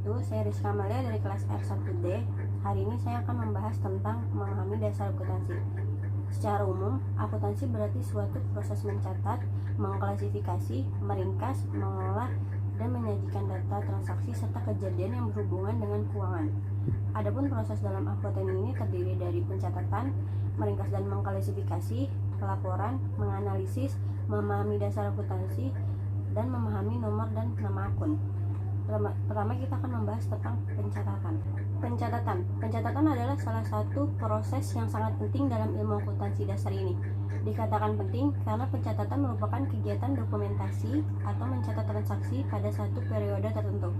wabarakatuh. Saya Rizka Amalia dari kelas R1D. Hari ini saya akan membahas tentang memahami dasar akuntansi. Secara umum, akuntansi berarti suatu proses mencatat, mengklasifikasi, meringkas, mengolah, dan menyajikan data transaksi serta kejadian yang berhubungan dengan keuangan. Adapun proses dalam akuntansi ini terdiri dari pencatatan, meringkas dan mengklasifikasi, pelaporan, menganalisis, memahami dasar akuntansi, dan memahami nomor dan nama akun. Pertama kita akan membahas tentang pencatatan. Pencatatan adalah salah satu proses yang sangat penting dalam ilmu akuntansi dasar ini. Dikatakan penting karena pencatatan merupakan kegiatan dokumentasi atau mencatat transaksi pada satu periode tertentu.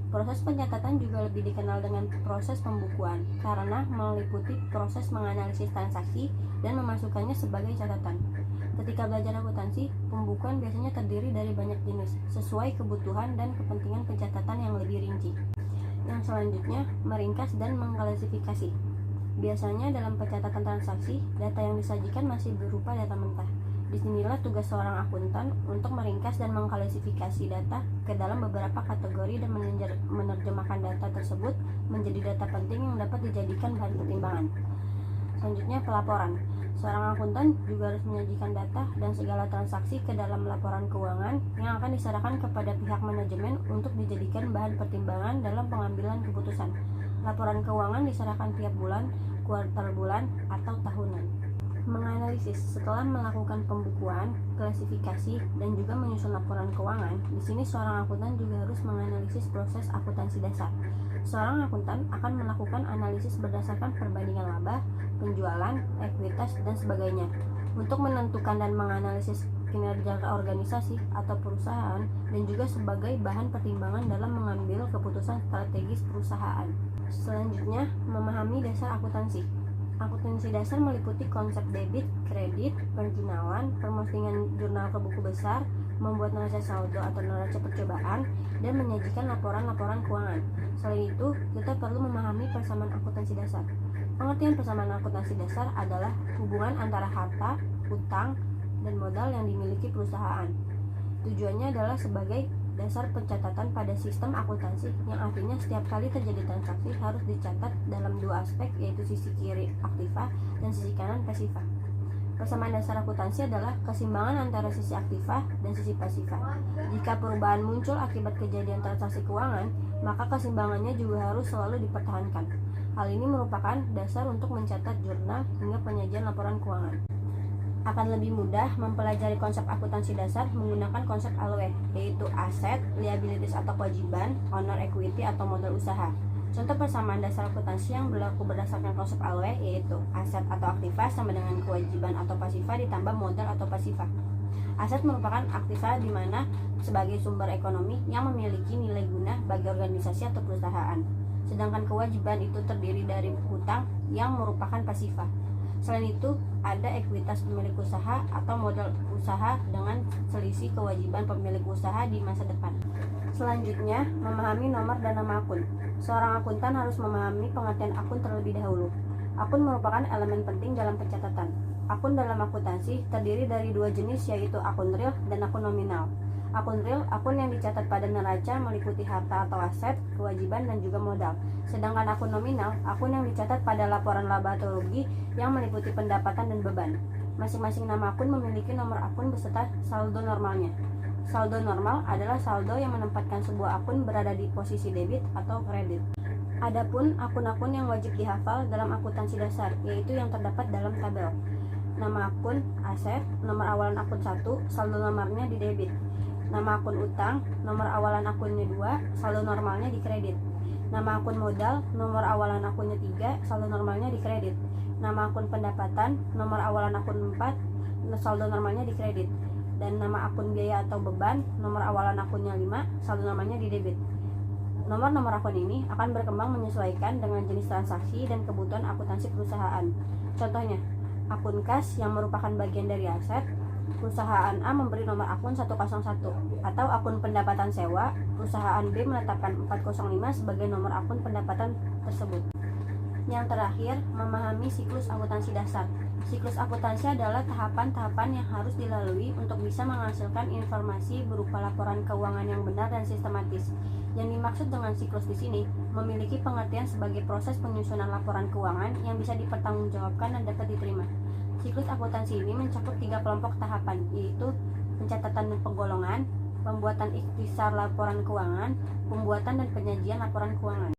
Proses pencatatan juga lebih dikenal dengan proses pembukuan karena meliputi proses menganalisis transaksi dan memasukkannya sebagai catatan. Ketika belajar akuntansi, pembukuan biasanya terdiri dari banyak jenis sesuai kebutuhan dan kepentingan pencatatan yang lebih rinci. Yang selanjutnya, meringkas dan mengklasifikasi. Biasanya dalam pencatatan transaksi, data yang disajikan masih berupa data mentah. Disinilah tugas seorang akuntan untuk meringkas dan mengklasifikasi data ke dalam beberapa kategori dan menerjemahkan data tersebut menjadi data penting yang dapat dijadikan bahan pertimbangan. Selanjutnya, pelaporan. Seorang akuntan juga harus menyajikan data dan segala transaksi ke dalam laporan keuangan yang akan diserahkan kepada pihak manajemen untuk dijadikan bahan pertimbangan dalam pengambilan keputusan. Laporan keuangan diserahkan tiap bulan, kuartal bulan, atau tahunan. Menganalisis. Setelah melakukan pembukuan, klasifikasi, dan juga menyusun laporan keuangan, di sini seorang akuntan juga harus menganalisis proses akuntansi dasar. Seorang akuntan akan melakukan analisis berdasarkan perbandingan laba, penjualan, ekuitas, dan sebagainya untuk menentukan dan menganalisis kinerja organisasi atau perusahaan dan juga sebagai bahan pertimbangan dalam mengambil keputusan strategis perusahaan. Selanjutnya, memahami dasar akuntansi. Akuntansi dasar meliputi konsep debit, kredit, perjunalan, permustingan jurnal ke buku besar, membuat neraca saldo atau neraca percobaan, dan menyajikan laporan-laporan keuangan. Selain itu, kita perlu memahami persamaan akuntansi dasar. Pengertian persamaan akuntansi dasar adalah hubungan antara harta, utang, dan modal yang dimiliki perusahaan. Tujuannya adalah sebagai dasar pencatatan pada sistem akuntansi, yang artinya setiap kali terjadi transaksi harus dicatat dalam dua aspek, yaitu sisi kiri aktiva dan sisi kanan pasiva. Persamaan dasar akuntansi adalah keseimbangan antara sisi aktiva dan sisi pasiva. Jika perubahan muncul akibat kejadian transaksi keuangan, maka keseimbangannya juga harus selalu dipertahankan. Hal ini merupakan dasar untuk mencatat jurnal hingga penyajian laporan keuangan. Akan lebih mudah mempelajari konsep akuntansi dasar menggunakan konsep ALOE, yaitu aset, liabilities atau kewajiban, owner equity atau modal usaha. Contoh persamaan dasar akuntansi yang berlaku berdasarkan konsep ALOE yaitu aset atau aktiva sama dengan kewajiban atau pasiva ditambah modal atau pasiva. Aset merupakan aktiva di mana sebagai sumber ekonomi yang memiliki nilai guna bagi organisasi atau perusahaan. Sedangkan kewajiban itu terdiri dari hutang yang merupakan pasiva. Selain itu, ada ekuitas pemilik usaha atau modal usaha dengan selisih kewajiban pemilik usaha di masa depan. Selanjutnya, memahami nomor dan nama akun. Seorang akuntan harus memahami pengertian akun terlebih dahulu. Akun merupakan elemen penting dalam pencatatan. Akun dalam akuntansi terdiri dari dua jenis, yaitu akun real dan akun nominal. Akun real, akun yang dicatat pada neraca meliputi harta atau aset, kewajiban, dan juga modal. Sedangkan akun nominal, akun yang dicatat pada laporan laba atau rugi yang meliputi pendapatan dan beban. Masing-masing nama akun memiliki nomor akun beserta saldo normalnya. Saldo normal adalah saldo yang menempatkan sebuah akun berada di posisi debit atau kredit. Adapun akun-akun yang wajib dihafal dalam akuntansi dasar, yaitu yang terdapat dalam tabel. Nama akun, aset, nomor awalan akun 1, saldo normalnya di debit. Nama akun utang, nomor awalan akunnya 2, saldo normalnya di kredit. Nama akun modal, nomor awalan akunnya 3, saldo normalnya di kredit. Nama akun pendapatan, nomor awalan akun 4, saldo normalnya di kredit. Dan nama akun biaya atau beban, nomor awalan akunnya 5, saldo normalnya di debit. Nomor-nomor akun ini akan berkembang menyesuaikan dengan jenis transaksi dan kebutuhan akuntansi perusahaan. Contohnya, akun kas yang merupakan bagian dari aset, perusahaan A memberi nomor akun 101, atau akun pendapatan sewa, perusahaan B menetapkan 405 sebagai nomor akun pendapatan tersebut. Yang terakhir, memahami siklus akuntansi dasar. Siklus akuntansi adalah tahapan-tahapan yang harus dilalui untuk bisa menghasilkan informasi berupa laporan keuangan yang benar dan sistematis. Yang dimaksud dengan siklus di sini memiliki pengertian sebagai proses penyusunan laporan keuangan yang bisa dipertanggungjawabkan dan dapat diterima. Siklus akuntansi ini mencakup 3 kelompok tahapan, yaitu pencatatan dan penggolongan, pembuatan ikhtisar laporan keuangan, pembuatan dan penyajian laporan keuangan.